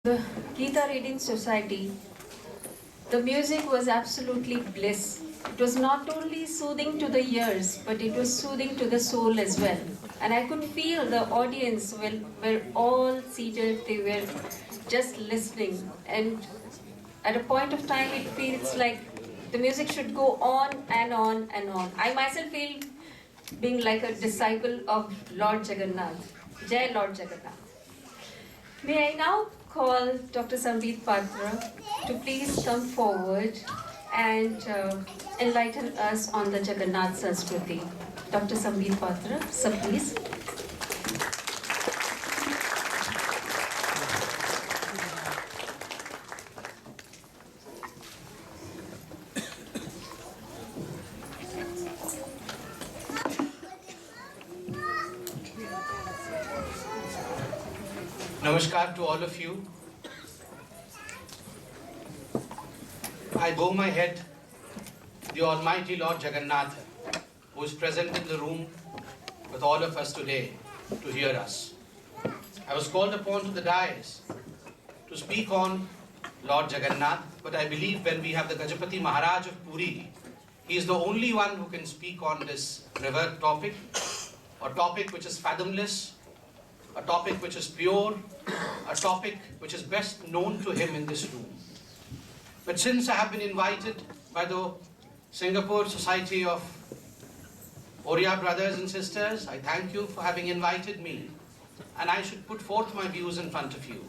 The Gita Reading Society, the music was absolutely bliss. It was not only soothing to the ears, but it was soothing to the soul as well. And I could feel the audience were all seated, they were just listening. And at a point of time, it feels like the music should go on and on and on. I myself feel being like a disciple of Lord Jagannath. Jai Lord Jagannath. May I now call Dr. Sambit Patra to please come forward and enlighten us on the Jagannath Sanskriti. Dr. Sambit Patra, sir, please. Namaskar to all of you. I bow my head to the Almighty Lord Jagannatha, who is present in the room with all of us today to hear us. I was called upon to the dais to speak on Lord Jagannath, but I believe when we have the Gajapati Maharaj of Puri, he is the only one who can speak on this river topic, a topic which is fathomless, a topic which is pure, a topic which is best known to him in this room. But since I have been invited by the Singapore Society of Oriya Brothers and Sisters, I thank you for having invited me, and I should put forth my views in front of you.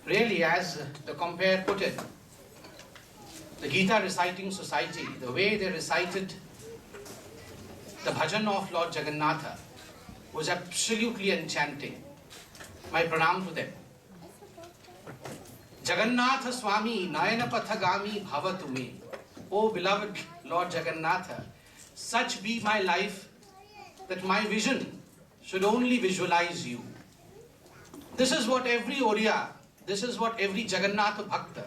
Really, as the compare put it, the Gita Reciting Society, the way they recited the bhajan of Lord Jagannatha was absolutely enchanting. My pranam to them. Jagannatha Swami Nayana Pathagami Bhavatumi. O beloved Lord Jagannatha, such be my life that my vision should only visualize you. This is what every Oriya, this is what every Jagannatha Bhakta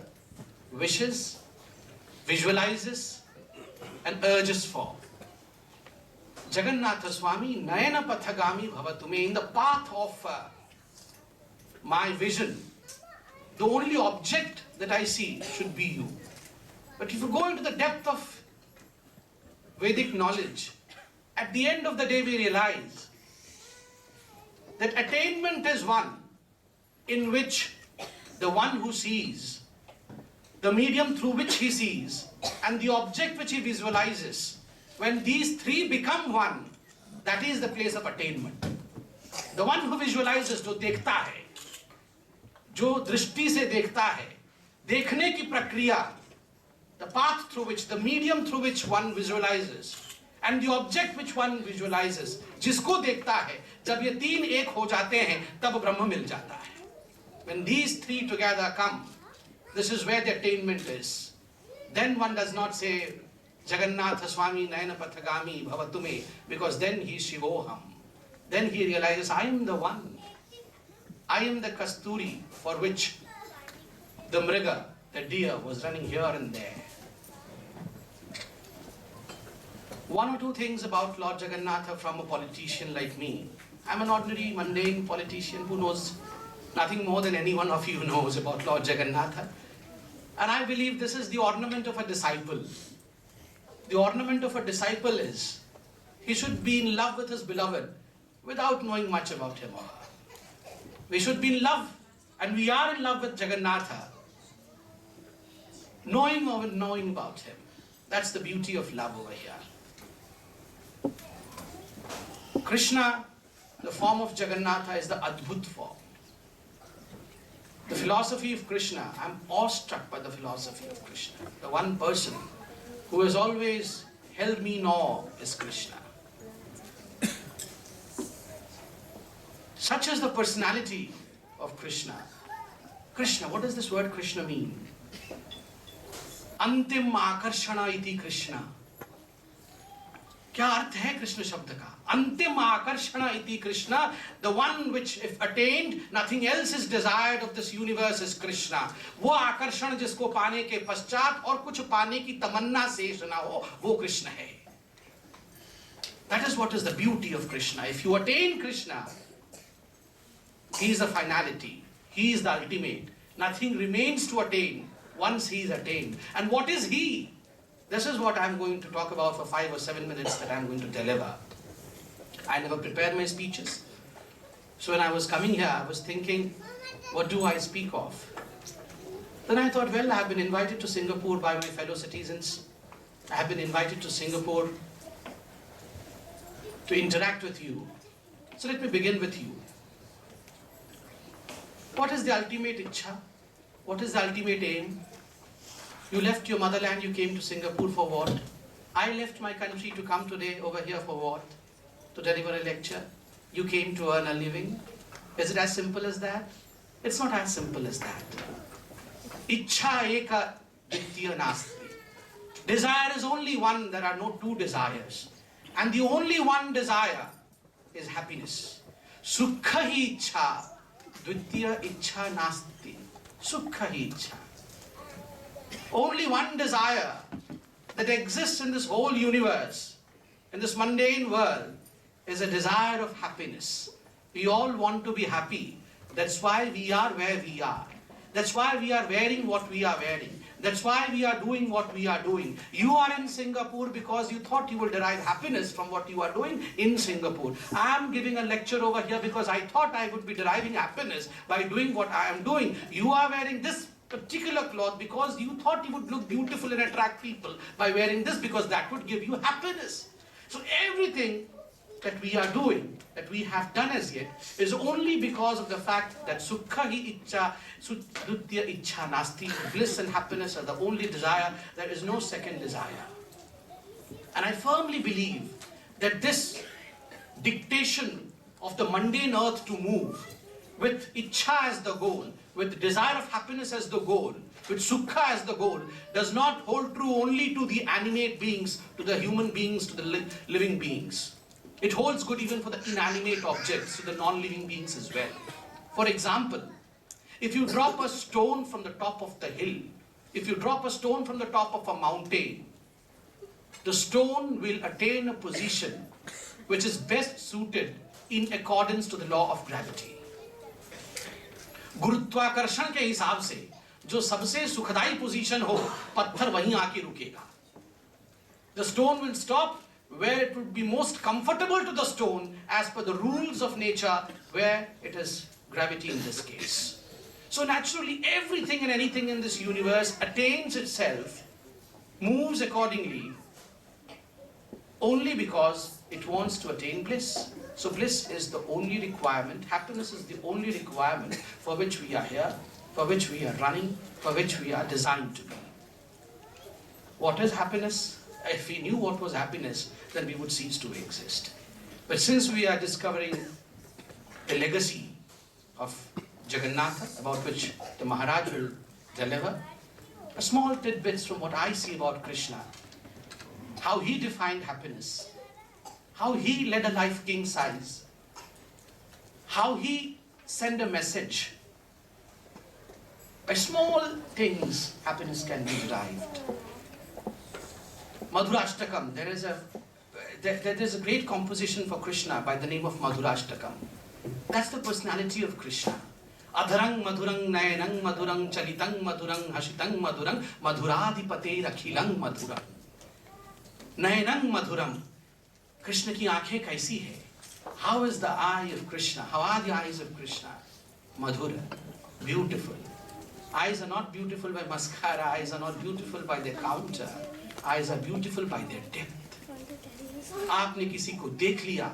wishes, visualizes and urges for. Jagannatha Swami Nayana Pathagami Bhavatume, in the path of my vision, the only object that I see should be you. But if you go into the depth of Vedic knowledge, at the end of the day we realize that attainment is one in which the one who sees, the medium through which he sees, and the object which he visualizes, when these three become one, that is the place of attainment. The one who visualizes, जो देखता है, जो दृष्टि से देखता है, देखने की प्रक्रिया, the path through which, the medium through which one visualizes, and the object which one visualizes, जिसको देखता है, जब ये तीन एक हो जाते हैं, तब ब्रह्म मिल जाता है. When these three together come, this is where the attainment is. Then one does not say Jagannatha Swami Nayana Pathagami Bhavatume, because then he is Shivoham. Then he realizes, I am the one. I am the Kasturi for which the Mriga, the deer, was running here and there. One or two things about Lord Jagannatha from a politician like me. I'm an ordinary, mundane politician who knows nothing more than any one of you knows about Lord Jagannatha. And I believe this is the ornament of a disciple. The ornament of a disciple is, he should be in love with his beloved without knowing much about him or her. We should be in love, and we are in love with Jagannatha, knowing about him. That's the beauty of love over here. Krishna, the form of Jagannatha, is the Adbhut form. The philosophy of Krishna, I'm awestruck by the philosophy of Krishna. The one person who has always held me in awe is Krishna. Such is the personality of Krishna. Krishna, what does this word Krishna mean? Antim Akarshana iti Krishna. क्या अर्थ है कृष्ण शब्द का? अंतिम आकर्षण इति Krishna, the one which if attained nothing else is desired of this universe is Krishna. वो आकर्षण जिसको पाने के पश्चात और कुछ पाने की तमन्ना शेष ना हो, वो कृष्ण है. That is what is the beauty of Krishna. If you attain Krishna, he is the finality. He is the ultimate. Nothing remains to attain once he is attained. And what is he? This is what I'm going to talk about for 5 or 7 minutes that I'm going to deliver. I never prepare my speeches. So when I was coming here, I was thinking, what do I speak of? Then I thought, well, I have been invited to Singapore by my fellow citizens. I have been invited to Singapore to interact with you. So let me begin with you. What is the ultimate ichha? What is the ultimate aim? You left your motherland, you came to Singapore for what? I left my country to come today over here for what? To deliver a lecture. You came to earn a living. Is it as simple as that? It's not as simple as that. Ichha eka ditya nasti. Desire is only one, there are no two desires. And the only one desire is happiness. Sukha hi ichha, dvitya ichha nasti. Sukha hi ichha. Only one desire that exists in this whole universe, in this mundane world, is a desire of happiness. We all want to be happy. That's why we are where we are. That's why we are wearing what we are wearing. That's why we are doing what we are doing. You are in Singapore because you thought you will derive happiness from what you are doing in Singapore. I am giving a lecture over here because I thought I would be deriving happiness by doing what I am doing. You are wearing this particular cloth because you thought you would look beautiful and attract people by wearing this because that would give you happiness. So everything that we are doing, that we have done as yet, is only because of the fact that sukha hi ichha, sudutya ichha nasti, bliss and happiness are the only desire, there is no second desire. And I firmly believe that this dictation of the mundane earth to move, with ichha as the goal, with desire of happiness as the goal, with sukha as the goal, does not hold true only to the animate beings, to the human beings, to the living beings. It holds good even for the inanimate objects, to the non-living beings as well. For example, if you drop a stone from the top of the hill, if you drop a stone from the top of a mountain, the stone will attain a position which is best suited in accordance to the law of gravity. गुरुत्वाकर्षण के हिसाब से जो सबसे सुखदाई position हो, पत्थर वहीं आके रुकेगा. The stone will stop where it would be most comfortable to the stone as per the rules of nature, where it is gravity in this case. So naturally everything and anything in this universe attains itself, moves accordingly, only because it wants to attain bliss. So bliss is the only requirement, happiness is the only requirement for which we are here, for which we are running, for which we are designed to be. What is happiness? If we knew what was happiness, then we would cease to exist. But since we are discovering the legacy of Jagannatha, about which the Maharaj will deliver, a small tidbits from what I see about Krishna, how he defined happiness, how he led a life king size, how he sent a message. By small things, happiness can be derived. Madhurashtakam, there is a great composition for Krishna by the name of Madhurashtakam. That's the personality of Krishna. Adharang madhurang nayanang madhurang chalitang madhurang hashitang madhurang madhuradipate rakhilang madhurang. Nayanang madhuram. Krishna ki aankhein kaisi hai? How is the eye of Krishna? How are the eyes of Krishna? Madhura, beautiful. Eyes are not beautiful by mascara, eyes are not beautiful by their counter. Eyes are beautiful by their depth. आपने किसी को देख लिया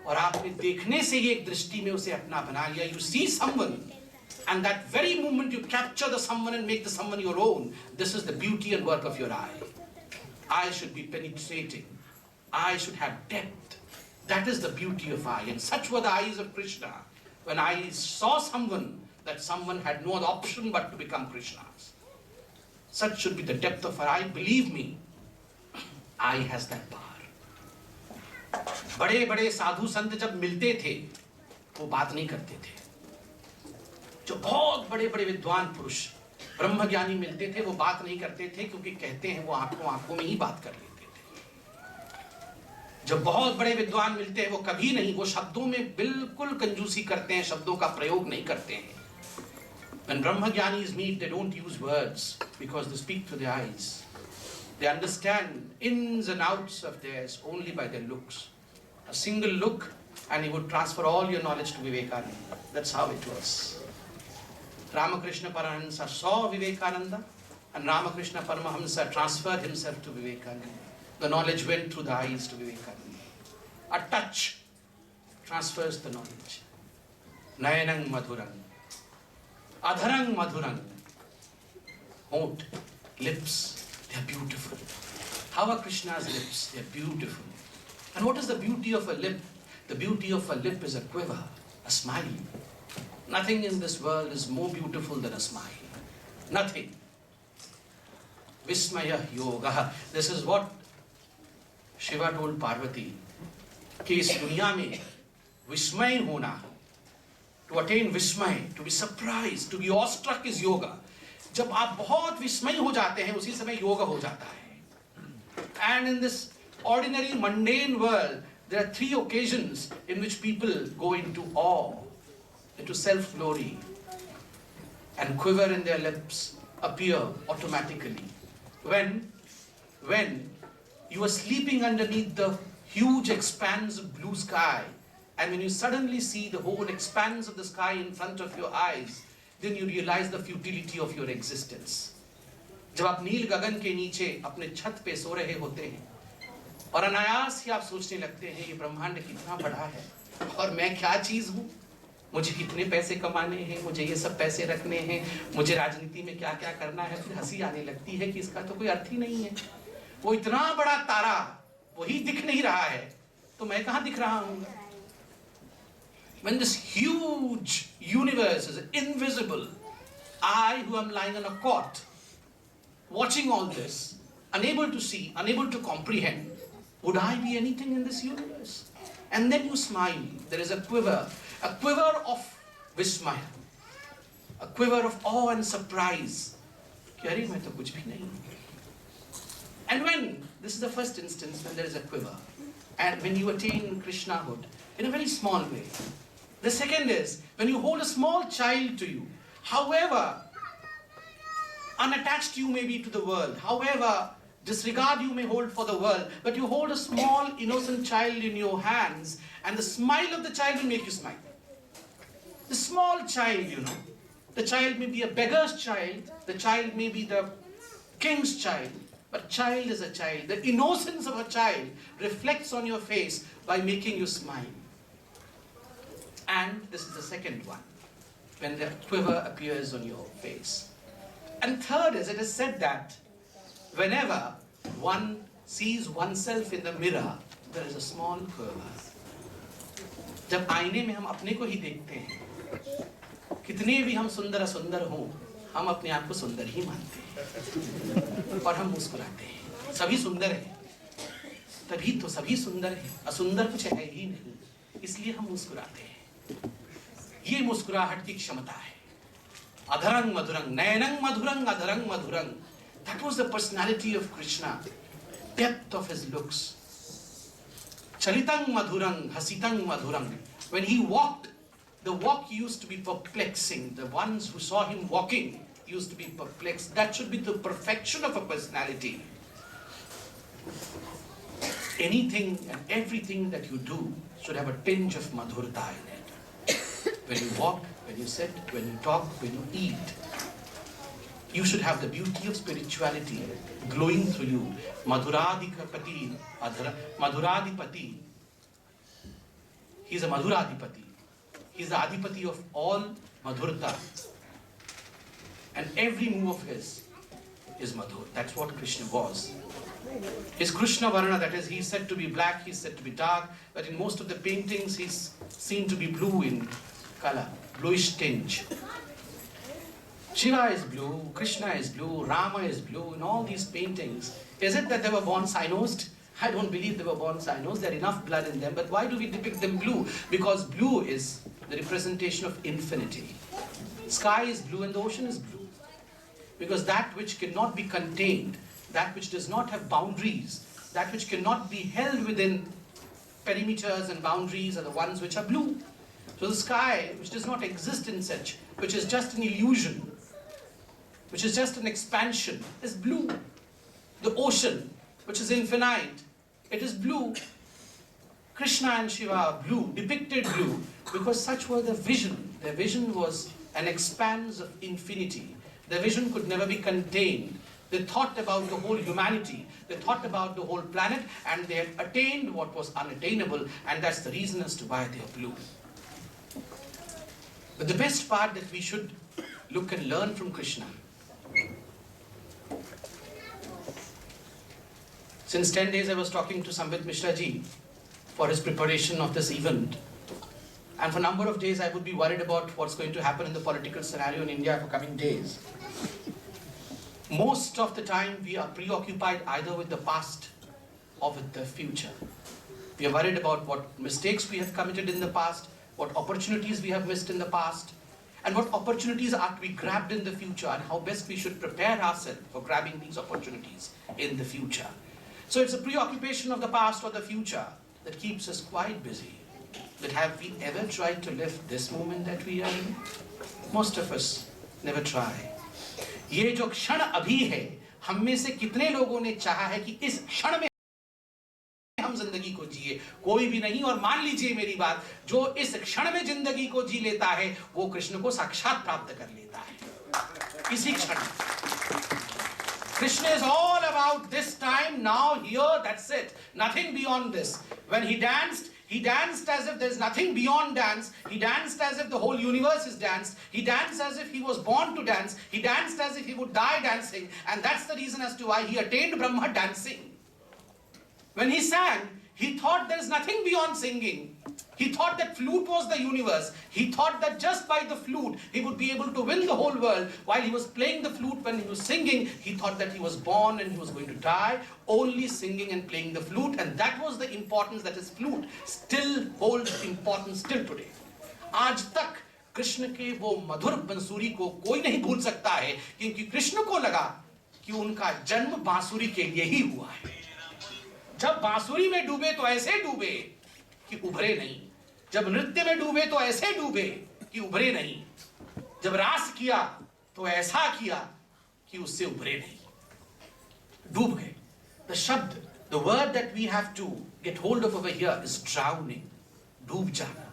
और आपने देखने से ही एक दृष्टि में उसे अपना बना लिया. You see someone and that very moment you capture the someone and make the someone your own. This is the beauty and work of your eye. Eye should be penetrating. Eye should have depth. That is the beauty of eye. And such were the eyes of Krishna. When I saw someone, that someone had no other option but to become Krishna's. Such should be the depth of our eye. Believe me, eye has that power. बड़े बड़े साधु संत जब मिलते थे, वो बात नहीं करते थे. जो बहुत बड़े बड़े विद्वान पुरुष, ब्रह्मज्ञानी मिलते थे, वो बात नहीं करते थे क्योंकि कहते हैं वो आंखों आंखों में ही बात कर लेते थे. जब बहुत बड़े विद्वान मिलते हैं, वो कभी नहीं, वो शब्दों में बिल्कुल कंजूसी करते हैं, शब्दों का प्रयोग नहीं करते हैं. When Brahmagyanis meet, they don't use words because they speak through their eyes. They understand ins and outs of theirs only by their looks. A single look and he would transfer all your knowledge to Vivekananda. That's how it was. Ramakrishna Paramahamsa saw Vivekananda and Ramakrishna Paramahamsa transferred himself to Vivekananda. The knowledge went through the eyes to Vivekananda. A touch transfers the knowledge. Nayanang madhurang. Adharang madhurang. Oat, lips, they are beautiful. How are Krishna's lips? They are beautiful. And what is the beauty of a lip? The beauty of a lip is a quiver, a smile. Nothing in this world is more beautiful than a smile. Nothing. Vismaya yoga. This is what Shiva told Parvati. कि इस दुनिया में विस्मय होना, to attain विस्मय, to be surprised, to be awestruck is yoga. जब आप बहुत विस्मय हो जाते हैं, उसी समय योगा हो जाता है. And in this ordinary mundane world, there are 3 occasions in which people go into awe, into self-glory, and quiver in their lips appear automatically. When you are sleeping underneath the huge expanse of blue sky, and when you suddenly see the whole expanse of the sky in front of your eyes, then you realize the futility of your existence. जब आप नील गगन के नीचे अपने छत पे सो रहे होते हैं और अनायास ही आप सोचने लगते हैं ये ब्रह्मांड कितना बड़ा है और मैं क्या चीज हूँ, मुझे कितने पैसे कमाने हैं, मुझे ये सब पैसे रखने हैं, मुझे राजनीति में क्या क्या करना है, फिर हंसी आने लगती है कि इसका तो कोई अर्थ ही नहीं है. वो इतना बड़ा तारा वही दिख नहीं रहा है तो मैं कहाँ दिख रहा हूँ. When this huge universe is invisible, I who am lying on a cot watching all this, unable to see, unable to comprehend, would I be anything in this universe? And then you smile. There is a quiver of vismaya, a quiver of awe and surprise. कि अरे मैं तो कुछ भी नहीं. And when, this is the first instance when there is a quiver, and when you attain Krishnahood in a very small way. The second is when you hold a small child to you, however unattached you may be to the world, however disregard you may hold for the world, but you hold a small innocent child in your hands and the smile of the child will make you smile. The small child, the child may be a beggar's child, the child may be the king's child, but child is a child. The innocence of a child reflects on your face by making you smile. And this is the second one, when the quiver appears on your face. And third is, it is said that whenever one sees oneself in the mirror, there is a small quiver. जब आईने में हम अपने को ही देखते हैं, कितने भी हम सुंदर असुंदर हों, हम अपने आप को सुंदर ही मानते हैं और हम मुस्कुराते हैं. सभी सुंदर हैं, तभी तो सभी सुंदर हैं. असुंदर कुछ है ही नहीं, इसलिए हम मुस्कुराते हैं. ये मुस्कुराहट की क्षमता है. Adharang madhurang, nayanang madhurang, adharang madhurang. That was the personality of Krishna, depth of his looks. Chalitang madhurang, hasitang madhurang. When he walked, the walk used to be perplexing. The ones who saw him walking used to be perplexed. That should be the perfection of a personality. Anything and everything that you do should have a tinge of madhurta in it. When you walk, when you sit, when you talk, when you eat, you should have the beauty of spirituality glowing through you. Madhuradipati, Madhuradipati. He is a Madhuradipati. He is the Adipati of all Madhurta. And every move of his is Madhur. That's what Krishna was. His Krishna Varna, that is, he is said to be black, he is said to be dark, but in most of the paintings he is seen to be blue in color, bluish tinge. Shiva is blue, Krishna is blue, Rama is blue in all these paintings. Is it that they were born cyan-nosed? I don't believe they were born cyan-nosed. There is enough blood in them. But why do we depict them blue? Because blue is the representation of infinity. Sky is blue and the ocean is blue. Because that which cannot be contained, that which does not have boundaries, that which cannot be held within perimeters and boundaries are the ones which are blue. So the sky, which does not exist in such, which is just an illusion, which is just an expansion, is blue. The ocean, which is infinite, it is blue. Krishna and Shiva are blue, depicted blue, because such was their vision. Their vision was an expanse of infinity. Their vision could never be contained. They thought about the whole humanity. They thought about the whole planet, and they had attained what was unattainable, and that's the reason as to why they are blue. But the best part that we should look and learn from Krishna. Since 10 days I was talking to Sambit Mishra ji for his preparation of this event. And for a number of days I would be worried about what's going to happen in the political scenario in India for coming days. Most of the time we are preoccupied either with the past or with the future. We are worried about what mistakes we have committed in the past, what opportunities we have missed in the past, and what opportunities are to be grabbed in the future, and how best we should prepare ourselves for grabbing these opportunities in the future. So it's a preoccupation of the past or the future that keeps us quite busy. But have we ever tried to live this moment that we are in? Most of us never try. ये जो क्षण अभी है, हम में से कितने लोगों ने चाहा है कि इस क्षण में हम जिंदगी को जिए? कोई भी नहीं। और मान लीजिए मेरी बात, जो इस क्षण में जिंदगी को जी लेता है वो कृष्ण को साक्षात प्राप्त कर लेता है इसी क्षण। Krishna is all about this time, now, here, that's it. Nothing beyond this. When he danced as if there's nothing beyond dance. He danced as if the whole universe is danced. He danced as if he was born to dance. He danced as if he would die dancing. And that's the reason as to why he attained Brahma dancing. When he sang, he thought there's nothing beyond singing. He thought that flute was the universe. He thought that just by the flute, he would be able to win the whole world. While he was playing the flute, when he was singing, he thought that he was born and he was going to die, only singing and playing the flute. And that was the importance that his flute still holds importance till today. आज तक कृष्ण के वो मधुर बंसुरी को कोई नहीं भूल सकता है, क्योंकि कृष्ण को लगा कि उनका जन्म बांसुरी के लिए ही हुआ है। जब बांसुरी में डूबे तो ऐसे डूबे कि उभरे नहीं। जब नृत्य में डूबे तो ऐसे डूबे कि उभरे नहीं। जब रास किया तो ऐसा किया कि उससे उभरे नहीं, डूब गए। The शब्द, the word that we have to get hold of over here is drowning, डूब जाना।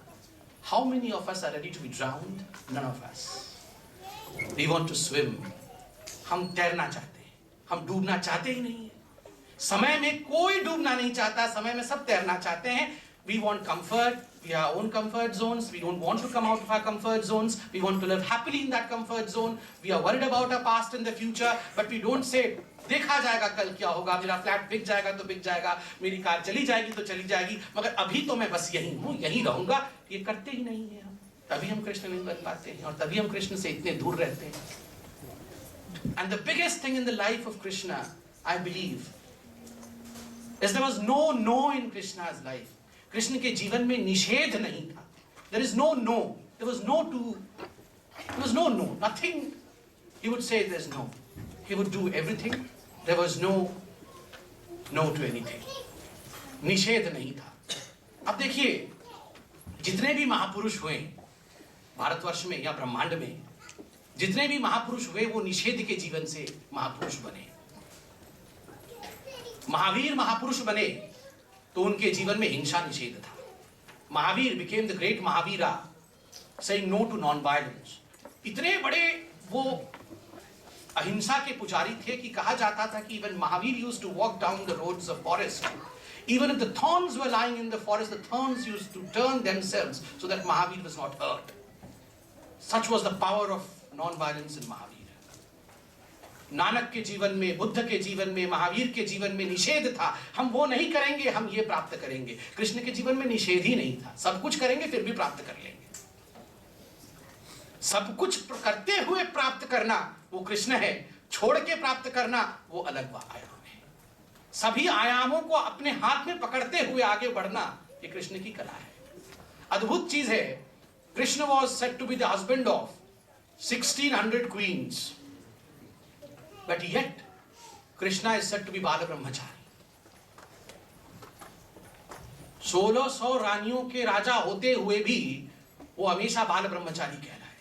How many of us are ready to be drowned? None of us. We want to swim. हम तैरना चाहते हैं, हम डूबना चाहते ही नहीं है। समय में कोई डूबना नहीं चाहता, समय में सब तैरना चाहते हैं। We want comfort. We have our own comfort zones. We don't want to come out of our comfort zones. We want to live happily in that comfort zone. We are worried about our past and the future, but we don't say, देखा जाएगा कल क्या होगा, मेरा flat बिक जाएगा तो बिक जाएगा, मेरी कार चली जाएगी तो चली जाएगी, मगर अभी तो मैं बस यहीं हूँ, यहीं रहूंगा। ये करते ही नहीं है हम। तभी हम कृष्ण नहीं बन पाते हैं, और तभी हम कृष्ण से इतने दूर रहते हैं। And the biggest thing in the life of Krishna, I believe, is there was no in Krishna's life. Krishna के जीवन में निषेध नहीं था। There is no no. There was no to. There was no no. Nothing. He would say there's no. He would do everything. There was no to anything. निषेध नहीं था। अब देखिए, जितने भी महापुरुष हुए भारतवर्ष में या ब्रह्मांड में, जितने भी महापुरुष हुए वो निषेध के जीवन से महापुरुष बने। महावीर महापुरुष बने तो उनके जीवन में हिंसा निषेध था। Mahavir became the great Mahavira, saying no to non-violence. इतने बड़े वो अहिंसा के पुजारी थे कि कहा जाता था कि when Mahavir used to walk down the roads of forest, even if the thorns were lying in the forest, the thorns used to turn themselves so that Mahavir was not hurt. Such was the power of non-violence in Mahavir. Nanak के जीवन में, बुद्ध के जीवन में, महावीर के जीवन में निषेध था। हम वो नहीं करेंगे, हम ये प्राप्त करेंगे। कृष्ण के जीवन में निषेध ही नहीं था। सब कुछ करेंगे फिर भी प्राप्त कर लेंगे। सब कुछ करते हुए प्राप्त करना वो कृष्ण है, छोड़ के प्राप्त करना वो अलग आयाम है। सभी आयामों को अपने हाथ में पकड़ते हुए आगे बढ़ना ये कृष्ण की कला है। अद्भुत चीज है। Krishna was said to be the husband of 1600 queens. But yet, Krishna is said to be Bala Brahmachari. 1600 रानियों के राजा होते हुए भी वो हमेशा बाल ब्रह्मचारी कहलाए.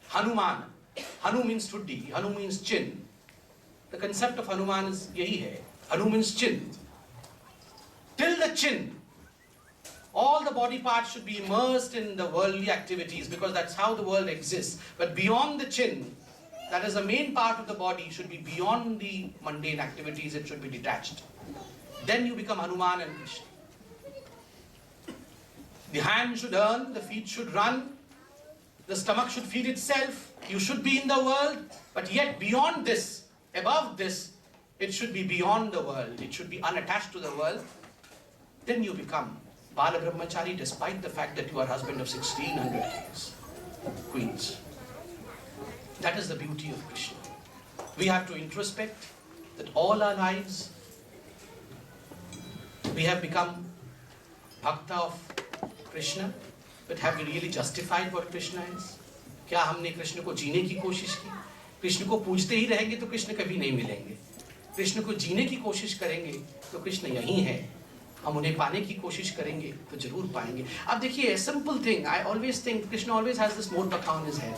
Hanuman, Hanu means ठुड्डी, Hanu means chin. The concept of Hanuman is यही है. Hanu means chin. Till the chin, all the body parts should be immersed in the worldly activities because that's how the world exists. But beyond the chin, that is the main part of the body, should be beyond the mundane activities, it should be detached. Then you become Hanuman and Krishna. The hand should earn, the feet should run, the stomach should feed itself, you should be in the world, but yet beyond this, above this, it should be beyond the world, it should be unattached to the world. Then you become Bala Brahmachari despite the fact that you are husband of 1600 kings, queens. That is the beauty of Krishna. We have to introspect that all our lives we have become bhakta of Krishna, but have we really justified what Krishna is? क्या हमने कृष्ण को जीने की कोशिश की? कृष्ण को पूजते ही रहेंगे तो कृष्ण कभी नहीं मिलेंगे. कृष्ण को जीने की कोशिश करेंगे तो कृष्ण यहीं है. हम उन्हें पाने की कोशिश करेंगे तो जरूर पाएंगे. अब देखिए, simple thing. I always think Krishna always has this morpaka on his head.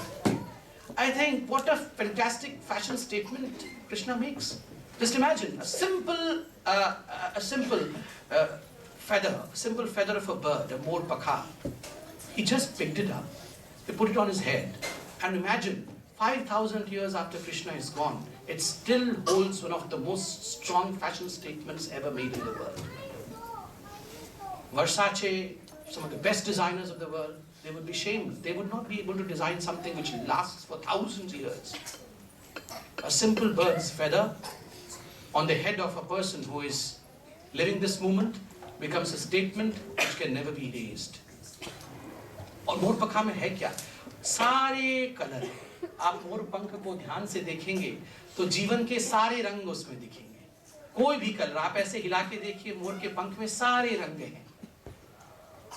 I think what a fantastic fashion statement Krishna makes. Just imagine a simple feather of a bird, a morpaka. He just picked it up, he put it on his head, and imagine 5,000 years after Krishna is gone, it still holds one of the most strong fashion statements ever made in the world. Versace, some of the best designers of the world, they would be shamed. They would not be able to design something which lasts for thousands of years. A simple bird's feather on the head of a person who is living this moment becomes a statement which can never be erased. और मोर पंखा में है क्या? सारे colour हैं. आप मोर पंख को ध्यान से देखेंगे तो जीवन के सारे रंग उसमें दिखेंगे. कोई भी कलर आप ऐसे हिला के देखिए, मोर के पंख में सारे रंग हैं.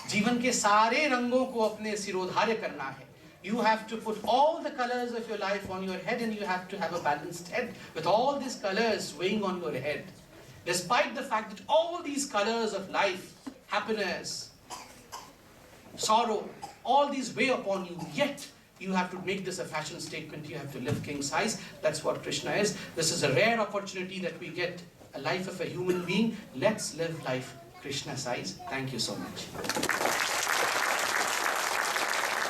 जीवन के सारे रंगों को अपने सिरोधार्य करना है. You have to put all the colors of your life on your head, and you have to have a balanced head with all these colors weighing on your head. Despite the fact that all these colors of life, happiness, sorrow, all these weigh upon you, yet you have to make this a fashion statement. You have to live king size. That's what Krishna is. This is a rare opportunity that we get, a life of a human being. Let's live life Krishna size. Thank you so much.